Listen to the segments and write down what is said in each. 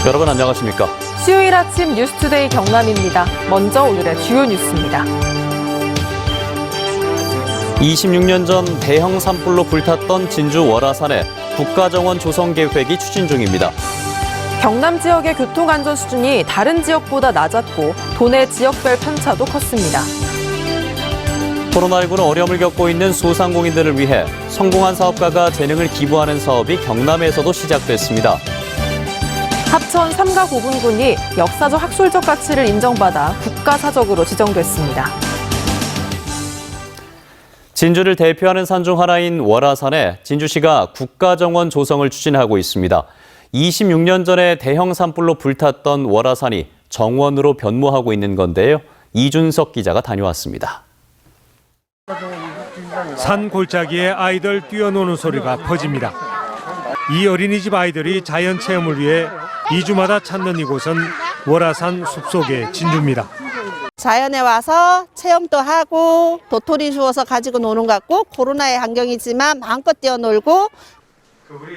여러분 안녕하십니까? 수요일 아침 뉴스투데이 경남입니다. 먼저 오늘의 주요 뉴스입니다. 26년 전 대형 산불로 불탔던 진주 월화산에 국가정원 조성 계획이 추진 중입니다. 경남 지역의 교통안전 수준이 다른 지역보다 낮았고 도내 지역별 편차도 컸습니다. 코로나19로 어려움을 겪고 있는 소상공인들을 위해 성공한 사업가가 재능을 기부하는 사업이 경남에서도 시작됐습니다. 합천 삼가고분군이 역사적 학술적 가치를 인정받아 국가사적으로 지정됐습니다. 진주를 대표하는 산 중 하나인 월화산에 진주시가 국가정원 조성을 추진하고 있습니다. 26년 전에 대형 산불로 불탔던 월화산이 정원으로 변모하고 있는 건데요. 이준석 기자가 다녀왔습니다. 산 골짜기에 아이들 뛰어노는 소리가 퍼집니다. 이 어린이집 아이들이 자연 체험을 위해 2주마다 찾는 이곳은 월화산 숲속의 진주입니다. 자연에 와서 체험도 하고 도토리 주워서 가지고 노는 것 같고 코로나의 환경이지만 마음껏 뛰어놀고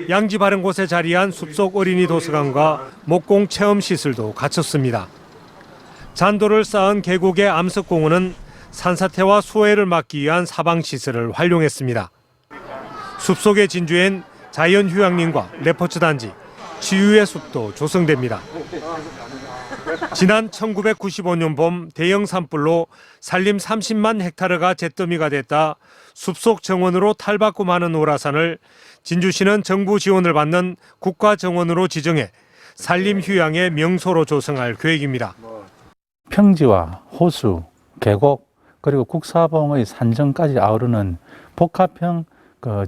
양지 바른 곳에 자리한 숲속 어린이 도서관과 목공 체험 시설도 갖췄습니다. 잔돌을 쌓은 계곡의 암석공원은 산사태와 수해를 막기 위한 사방시설을 활용했습니다. 숲속의 진주엔 자연휴양림과 레포츠 단지, 치유의 숲도 조성됩니다. 지난 1995년 봄 대형 산불로 산림 30만 헥타르가 잿더미가 됐다 숲속 정원으로 탈바꿈하는 월화산을 진주시는 정부 지원을 받는 국가정원으로 지정해 산림 휴양의 명소로 조성할 계획입니다. 평지와 호수, 계곡, 그리고 국사봉의 산정까지 아우르는 복합형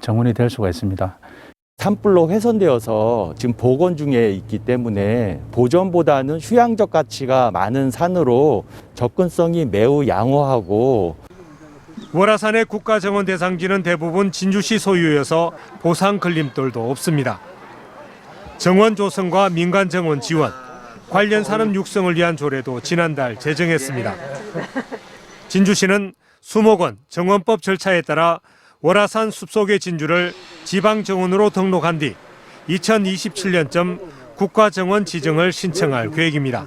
정원이 될 수가 있습니다. 산불로 훼손되어서 지금 복원 중에 있기 때문에 보존보다는 휴양적 가치가 많은 산으로 접근성이 매우 양호하고 월화산의 국가정원 대상지는 대부분 진주시 소유여서 보상 걸림돌도 없습니다. 정원 조성과 민간 정원 지원, 관련 산업 육성을 위한 조례도 지난달 제정했습니다. 진주시는 수목원 정원법 절차에 따라 월화산 숲속의 진주를 지방정원으로 등록한 뒤 2027년쯤 국가정원 지정을 신청할 계획입니다.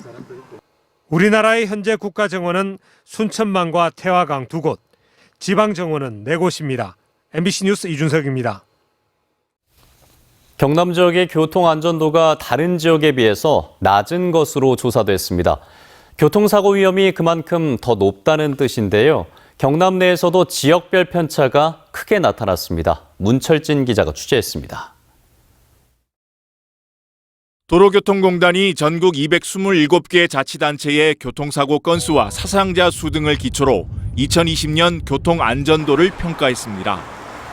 우리나라의 현재 국가정원은 순천만과 태화강 2곳, 지방정원은 4곳입니다. MBC 뉴스 이준석입니다. 경남 지역의 교통 안전도가 다른 지역에 비해서 낮은 것으로 조사됐습니다. 교통사고 위험이 그만큼 더 높다는 뜻인데요. 경남 내에서도 지역별 편차가 크게 나타났습니다. 문철진 기자가 취재했습니다. 도로교통공단이 전국 227개 자치단체의 교통사고 건수와 사상자 수 등을 기초로 2020년 교통안전도를 평가했습니다.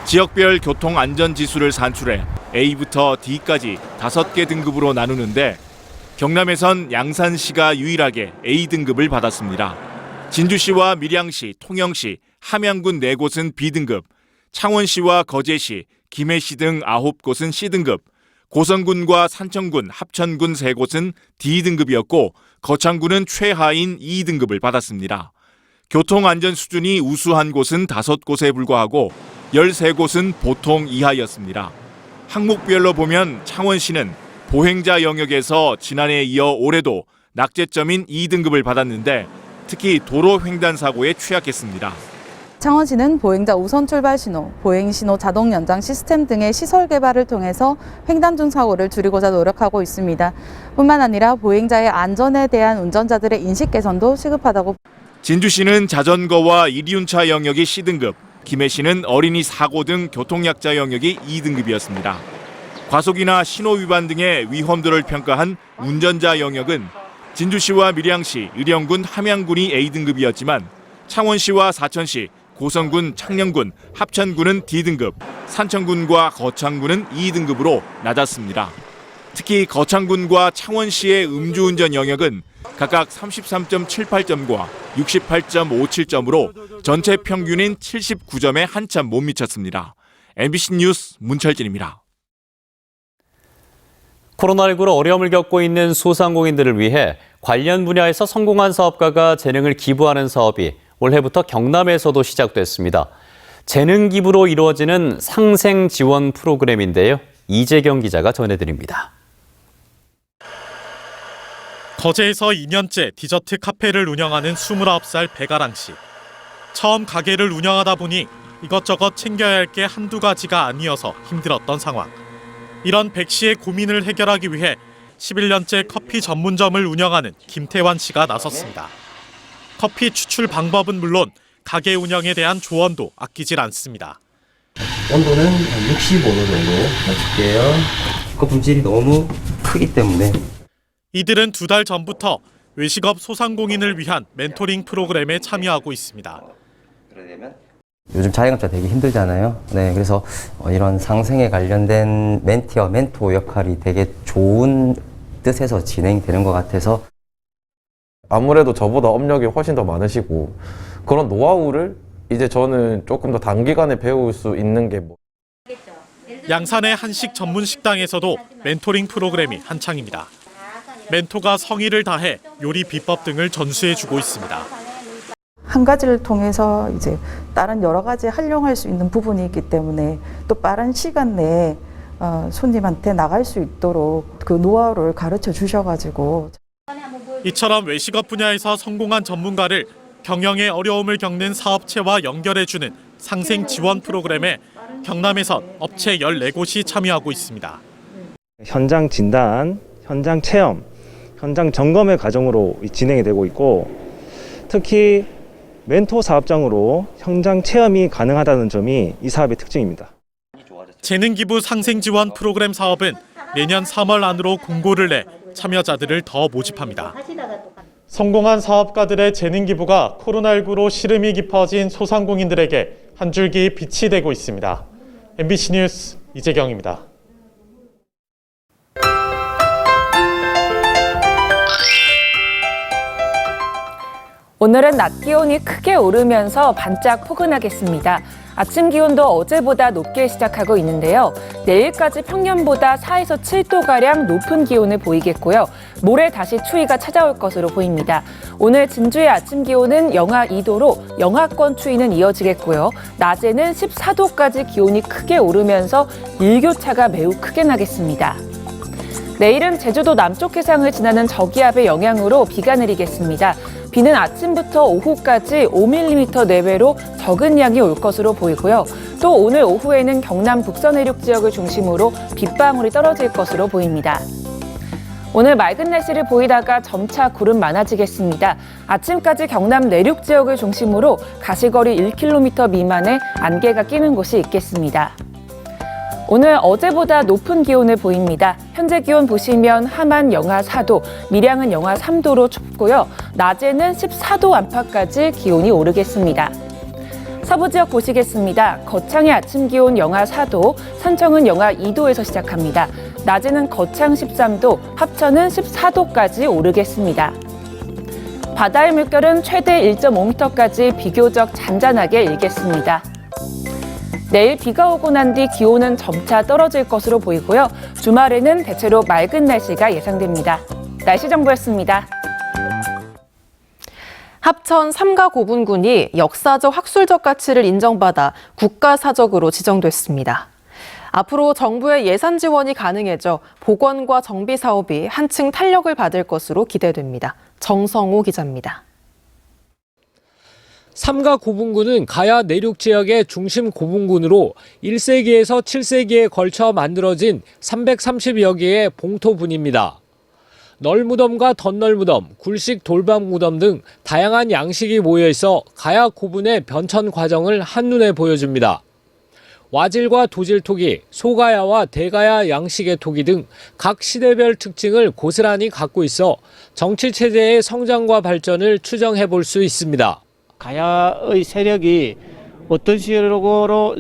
지역별 교통안전지수를 산출해 A부터 D까지 5개 등급으로 나누는데 경남에선 양산시가 유일하게 A등급을 받았습니다. 진주시와 밀양시, 통영시, 함양군 4곳은 B등급, 창원시와 거제시, 김해시 등 9곳은 C등급, 고성군과 산청군, 합천군 3곳은 D등급이었고 거창군은 최하인 E등급을 받았습니다. 교통안전 수준이 우수한 곳은 5곳에 불과하고 13곳은 보통 이하였습니다. 항목별로 보면 창원시는 보행자 영역에서 지난해에 이어 올해도 낙제점인 2등급을 받았는데 특히 도로 횡단 사고에 취약했습니다. 창원시는 보행자 우선 출발 신호, 보행 신호 자동 연장 시스템 등의 시설 개발을 통해서 횡단 중 사고를 줄이고자 노력하고 있습니다. 뿐만 아니라 보행자의 안전에 대한 운전자들의 인식 개선도 시급하다고. 진주시는 자전거와 이륜차 영역이 C등급, 김해시는 어린이 사고 등 교통약자 영역이 2등급이었습니다. 과속이나 신호 위반 등의 위험도를 평가한 운전자 영역은 진주시와 밀양시, 의령군, 함양군이 A등급이었지만 창원시와 사천시, 고성군, 창녕군, 합천군은 D등급, 산청군과 거창군은 2등급으로 낮았습니다. 특히 거창군과 창원시의 음주운전 영역은 각각 33.78점과 68.57점으로 전체 평균인 79점에 한참 못 미쳤습니다. MBC 뉴스 문철진입니다. 코로나19로 어려움을 겪고 있는 소상공인들을 위해 관련 분야에서 성공한 사업가가 재능을 기부하는 사업이 올해부터 경남에서도 시작됐습니다. 재능 기부로 이루어지는 상생 지원 프로그램인데요. 이재경 기자가 전해드립니다. 거제에서 2년째 디저트 카페를 운영하는 29살 배가랑 씨. 처음 가게를 운영하다 보니 이것저것 챙겨야 할 게 한두 가지가 아니어서 힘들었던 상황. 이런 백 씨의 고민을 해결하기 위해 11년째 커피 전문점을 운영하는 김태환 씨가 나섰습니다. 커피 추출 방법은 물론 가게 운영에 대한 조언도 아끼질 않습니다. 온도는 65도 정도 맞출게요. 거품질이 너무 크기 때문에. 이들은 2달 전부터 외식업 소상공인을 위한 멘토링 프로그램에 참여하고 있습니다. 요즘 자영업자 되게 힘들잖아요. 네, 그래서 이런 상생에 관련된 멘티와 멘토 역할이 되게 좋은 뜻에서 진행되는 것 같아서. 아무래도 저보다 업력이 훨씬 더 많으시고 그런 노하우를 이제 저는 조금 더 단기간에 배울 수 있는 게 양산의 한식 전문 식당에서도 멘토링 프로그램이 한창입니다. 멘토가 성의를 다해 요리 비법 등을 전수해주고 있습니다. 한 가지를 통해서 이제 다른 여러 가지 활용할 수 있는 부분이 있기 때문에 또 빠른 시간 내에 손님한테 나갈 수 있도록 그 노하우를 가르쳐 주셔가지고. 이처럼 외식업 분야에서 성공한 전문가를 경영에 어려움을 겪는 사업체와 연결해주는 상생 지원 프로그램에 경남에선 업체 14곳이 참여하고 있습니다. 현장 진단, 현장 체험, 현장 점검의 과정으로 진행이 되고 있고, 특히 멘토 사업장으로 현장 체험이 가능하다는 점이 이 사업의 특징입니다. 재능기부 상생지원 프로그램 사업은 내년 3월 안으로 공고를 내 참여자들을 더 모집합니다. 성공한 사업가들의 재능기부가 코로나19로 시름이 깊어진 소상공인들에게 한 줄기 빛이 되고 있습니다. MBC 뉴스 이재경입니다. 오늘은 낮 기온이 크게 오르면서 반짝 포근하겠습니다. 아침 기온도 어제보다 높게 시작하고 있는데요. 내일까지 평년보다 4에서 7도가량 높은 기온을 보이겠고요. 모레 다시 추위가 찾아올 것으로 보입니다. 오늘 진주의 아침 기온은 영하 2도로 영하권 추위는 이어지겠고요. 낮에는 14도까지 기온이 크게 오르면서 일교차가 매우 크게 나겠습니다. 내일은 제주도 남쪽 해상을 지나는 저기압의 영향으로 비가 내리겠습니다. 비는 아침부터 오후까지 5mm 내외로 적은 양이 올 것으로 보이고요. 또 오늘 오후에는 경남 북서 내륙 지역을 중심으로 빗방울이 떨어질 것으로 보입니다. 오늘 맑은 날씨를 보이다가 점차 구름 많아지겠습니다. 아침까지 경남 내륙 지역을 중심으로 가시거리 1km 미만의 안개가 끼는 곳이 있겠습니다. 오늘 어제보다 높은 기온을 보입니다. 현재 기온 보시면 함안 영하 4도, 밀양은 영하 3도로 춥고요. 낮에는 14도 안팎까지 기온이 오르겠습니다. 서부 지역 보시겠습니다. 거창의 아침 기온 영하 4도, 산청은 영하 2도에서 시작합니다. 낮에는 거창 13도, 합천은 14도까지 오르겠습니다. 바다의 물결은 최대 1.5m까지 비교적 잔잔하게 일겠습니다. 내일 비가 오고 난 뒤 기온은 점차 떨어질 것으로 보이고요. 주말에는 대체로 맑은 날씨가 예상됩니다. 날씨 정보였습니다. 합천 삼가고분군이 역사적 학술적 가치를 인정받아 국가사적으로 지정됐습니다. 앞으로 정부의 예산 지원이 가능해져 복원과 정비 사업이 한층 탄력을 받을 것으로 기대됩니다. 정성호 기자입니다. 삼가고분군은 가야 내륙 지역의 중심 고분군으로 1세기에서 7세기에 걸쳐 만들어진 330여 개의 봉토분입니다. 널무덤과 덧널무덤, 굴식 돌방무덤 등 다양한 양식이 모여있어 가야 고분의 변천 과정을 한눈에 보여줍니다. 와질과 도질토기, 소가야와 대가야 양식의 토기 등 각 시대별 특징을 고스란히 갖고 있어 정치체제의 성장과 발전을 추정해 볼 수 있습니다. 가야의 세력이 어떤 식으로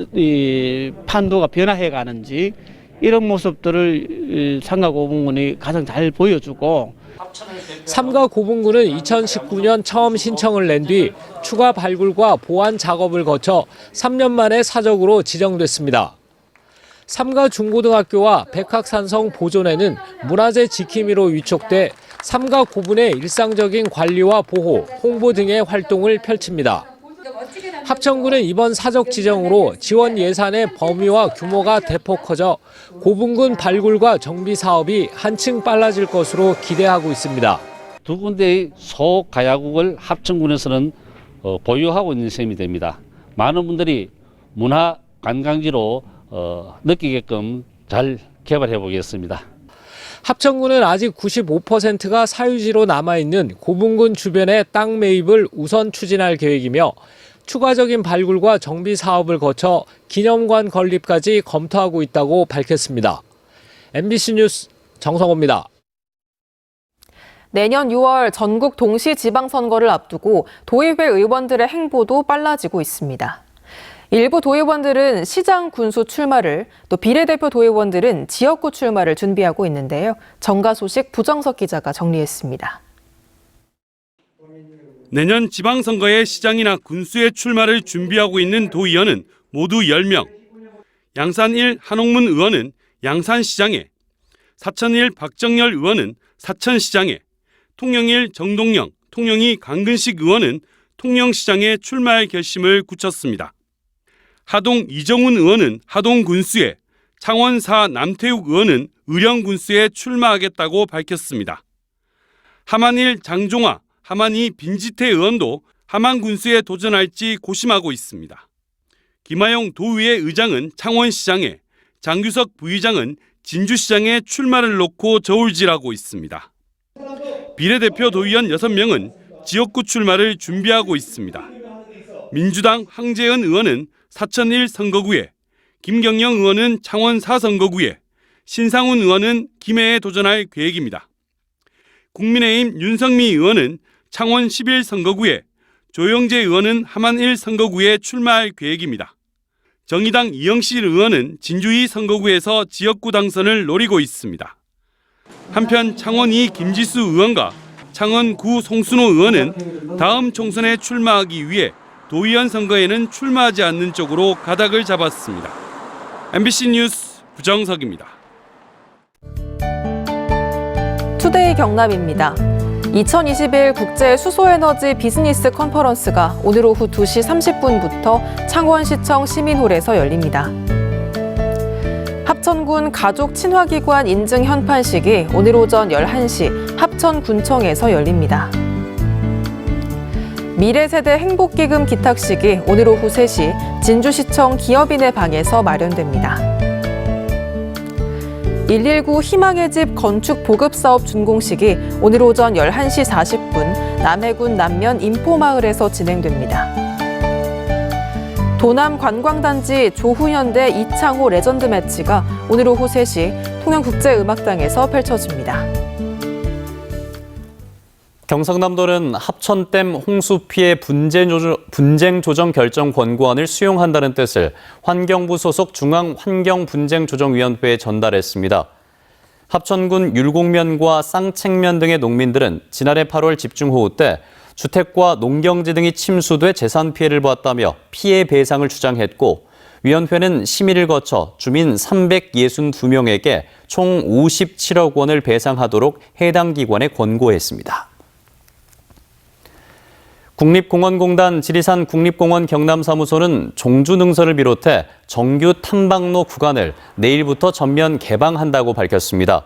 판도가 변화해 가는지 이런 모습들을 삼가고분군이 가장 잘 보여주고, 삼가고분군은 2019년 처음 신청을 낸 뒤 추가 발굴과 보완 작업을 거쳐 3년 만에 사적으로 지정됐습니다. 삼가중고등학교와 백학산성 보존회는 문화재 지킴이로 위촉돼 삼가고분의 일상적인 관리와 보호, 홍보 등의 활동을 펼칩니다. 합천군은 이번 사적 지정으로 지원 예산의 범위와 규모가 대폭 커져 고분군 발굴과 정비 사업이 한층 빨라질 것으로 기대하고 있습니다. 두 군데의 소가야국을 합천군에서는 보유하고 있는 셈이 됩니다. 많은 분들이 문화 관광지로 느끼게끔 잘 개발해 보겠습니다. 합천군은 아직 95%가 사유지로 남아있는 고분군 주변의 땅 매입을 우선 추진할 계획이며 추가적인 발굴과 정비 사업을 거쳐 기념관 건립까지 검토하고 있다고 밝혔습니다. MBC 뉴스 정성호입니다. 내년 6월 전국 동시지방선거를 앞두고 도의회 의원들의 행보도 빨라지고 있습니다. 일부 도의원들은 시장 군수 출마를, 또 비례대표 도의원들은 지역구 출마를 준비하고 있는데요. 정가 소식 부정석 기자가 정리했습니다. 내년 지방선거에 시장이나 군수의 출마를 준비하고 있는 도의원은 모두 10명. 양산 1 한옥문 의원은 양산시장에, 사천 1 박정열 의원은 사천시장에, 통영 1 정동영, 통영 2 강근식 의원은 통영시장에 출마할 결심을 굳혔습니다. 하동 이정훈 의원은 하동 군수에, 창원 4 남태욱 의원은 의령 군수에 출마하겠다고 밝혔습니다. 함안 1 장종화, 함안 2 빈지태 의원도 함안 군수에 도전할지 고심하고 있습니다. 김하영 도의회 의장은 창원시장에, 장규석 부의장은 진주시장에 출마를 놓고 저울질하고 있습니다. 비례대표 도의원 6명은 지역구 출마를 준비하고 있습니다. 민주당 황재은 의원은 사천 1 선거구에, 김경영 의원은 창원 4 선거구에, 신상훈 의원은 김해에 도전할 계획입니다. 국민의힘 윤성미 의원은 창원 11 선거구에, 조영재 의원은 함안 1 선거구에 출마할 계획입니다. 정의당 이영실 의원은 진주 2 선거구에서 지역구 당선을 노리고 있습니다. 한편 창원 2 김지수 의원과 창원 9 송순호 의원은 다음 총선에 출마하기 위해 도의원 선거에는 출마하지 않는 쪽으로 가닥을 잡았습니다. MBC 뉴스 부정석입니다. 투데이 경남입니다. 2021 국제 수소에너지 비즈니스 컨퍼런스가 오늘 오후 2시 30분부터 창원시청 시민홀에서 열립니다. 합천군 가족 친화기관 인증 현판식이 오늘 오전 11시 합천군청에서 열립니다. 미래세대 행복기금 기탁식이 오늘 오후 3시 진주시청 기업인의 방에서 마련됩니다. 119 희망의 집 건축 보급사업 준공식이 오늘 오전 11시 40분 남해군 남면 인포마을에서 진행됩니다. 도남 관광단지 조훈현대 이창호 레전드 매치가 오늘 오후 3시 통영국제음악당에서 펼쳐집니다. 경상남도는 합천댐 홍수 피해 분쟁 조정 결정 권고안을 수용한다는 뜻을 환경부 소속 중앙환경분쟁조정위원회에 전달했습니다. 합천군 율곡면과 쌍책면 등의 농민들은 지난해 8월 집중호우 때 주택과 농경지 등이 침수돼 재산 피해를 보았다며 피해 배상을 주장했고, 위원회는 심의를 거쳐 주민 362명에게 총 57억 원을 배상하도록 해당 기관에 권고했습니다. 국립공원공단 지리산 국립공원 경남사무소는 종주능선을 비롯해 정규 탐방로 구간을 내일부터 전면 개방한다고 밝혔습니다.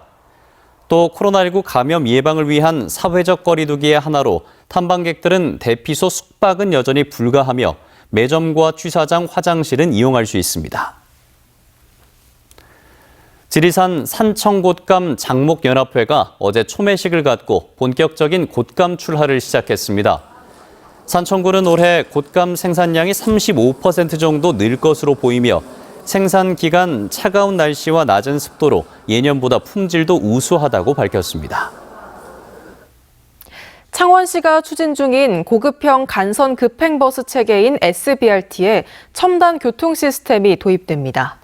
또 코로나19 감염 예방을 위한 사회적 거리두기의 하나로 탐방객들은 대피소 숙박은 여전히 불가하며 매점과 취사장, 화장실은 이용할 수 있습니다. 지리산 산청곶감 장목연합회가 어제 초매식을 갖고 본격적인 곶감 출하를 시작했습니다. 산청군은 올해 곶감 생산량이 35% 정도 늘 것으로 보이며 생산 기간 차가운 날씨와 낮은 습도로 예년보다 품질도 우수하다고 밝혔습니다. 창원시가 추진 중인 고급형 간선 급행버스 체계인 SBRT에 첨단 교통 시스템이 도입됩니다.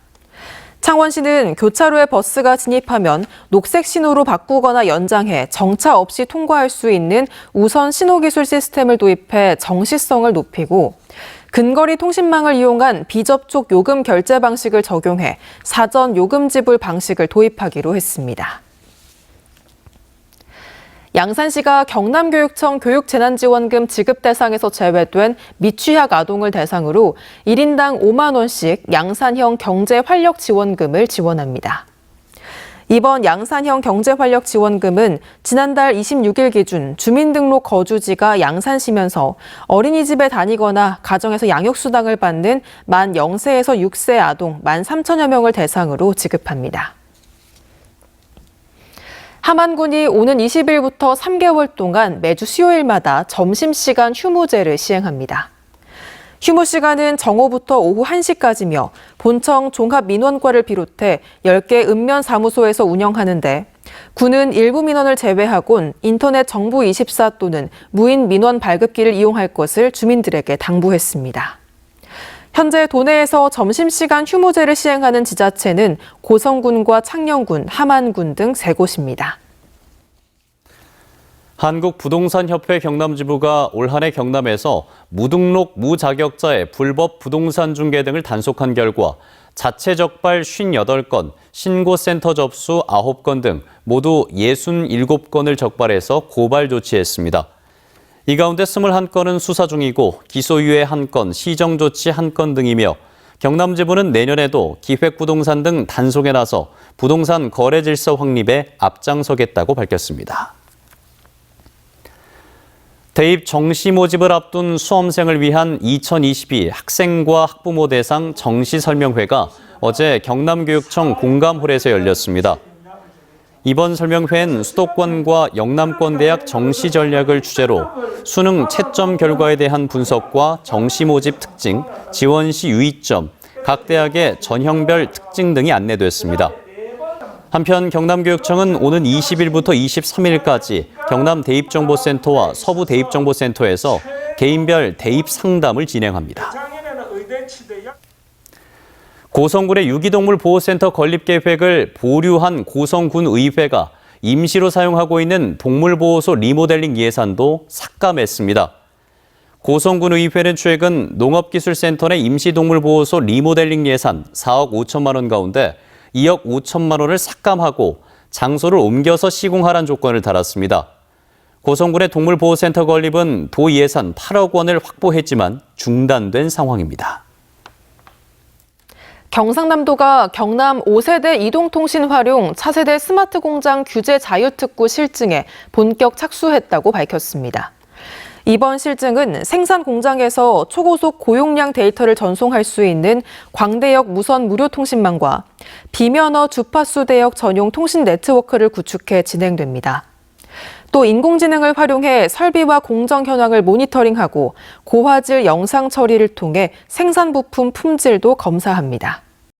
창원시는 교차로에 버스가 진입하면 녹색 신호로 바꾸거나 연장해 정차 없이 통과할 수 있는 우선 신호기술 시스템을 도입해 정시성을 높이고, 근거리 통신망을 이용한 비접촉 요금 결제 방식을 적용해 사전 요금 지불 방식을 도입하기로 했습니다. 양산시가 경남교육청 교육재난지원금 지급 대상에서 제외된 미취학 아동을 대상으로 1인당 5만 원씩 양산형 경제활력지원금을 지원합니다. 이번 양산형 경제활력지원금은 지난달 26일 기준 주민등록 거주지가 양산시면서 어린이집에 다니거나 가정에서 양육수당을 받는 만 0세에서 6세 아동 13,000여 명을 대상으로 지급합니다. 함안군이 오는 20일부터 3개월 동안 매주 수요일마다 점심시간 휴무제를 시행합니다. 휴무 시간은 정오부터 오후 1시까지며 본청 종합민원과를 비롯해 10개 읍면사무소에서 운영하는데 군은 일부 민원을 제외하곤 인터넷 정부24 또는 무인 민원 발급기를 이용할 것을 주민들에게 당부했습니다. 현재 도내에서 점심시간 휴무제를 시행하는 지자체는 고성군과 창녕군, 함안군 등 3곳입니다. 한국부동산협회 경남지부가 올 한 해 경남에서 무등록 무자격자의 불법 부동산 중개 등을 단속한 결과 자체 적발 58건, 신고센터 접수 9건 등 모두 67건을 적발해서 고발 조치했습니다. 이 가운데 21건은 수사 중이고 기소유예 1건, 시정조치 1건 등이며 경남지부는 내년에도 기획부동산 등 단속에 나서 부동산 거래 질서 확립에 앞장서겠다고 밝혔습니다. 대입 정시 모집을 앞둔 수험생을 위한 2022 학생과 학부모 대상 정시 설명회가 어제 경남교육청 공감홀에서 열렸습니다. 이번 설명회는 수도권과 영남권대학 정시 전략을 주제로 수능 채점 결과에 대한 분석과 정시 모집 특징, 지원 시 유의점, 각 대학의 전형별 특징 등이 안내됐습니다. 한편 경남교육청은 오는 20일부터 23일까지 경남 대입정보센터와 서부 대입정보센터에서 개인별 대입 상담을 진행합니다. 고성군의 유기동물 보호센터 건립 계획을 보류한 고성군의회가 임시로 사용하고 있는 동물보호소 리모델링 예산도 삭감했습니다. 고성군의회는 최근 농업기술센터 내 임시동물보호소 리모델링 예산 4억 5천만 원 가운데 2억 5천만 원을 삭감하고 장소를 옮겨서 시공하라는 조건을 달았습니다. 고성군의 동물보호센터 건립은 도 예산 8억 원을 확보했지만 중단된 상황입니다. 경상남도가 경남 5세대 이동통신 활용 차세대 스마트 공장 규제 자유특구 실증에 본격 착수했다고 밝혔습니다. 이번 실증은 생산 공장에서 초고속 고용량 데이터를 전송할 수 있는 광대역 무선 무료통신망과 비면허 주파수 대역 전용 통신 네트워크를 구축해 진행됩니다. 또 인공지능을 활용해 설비와 공정 현황을 모니터링하고 고화질 영상 처리를 통해 생산 부품 품질도 검사합니다.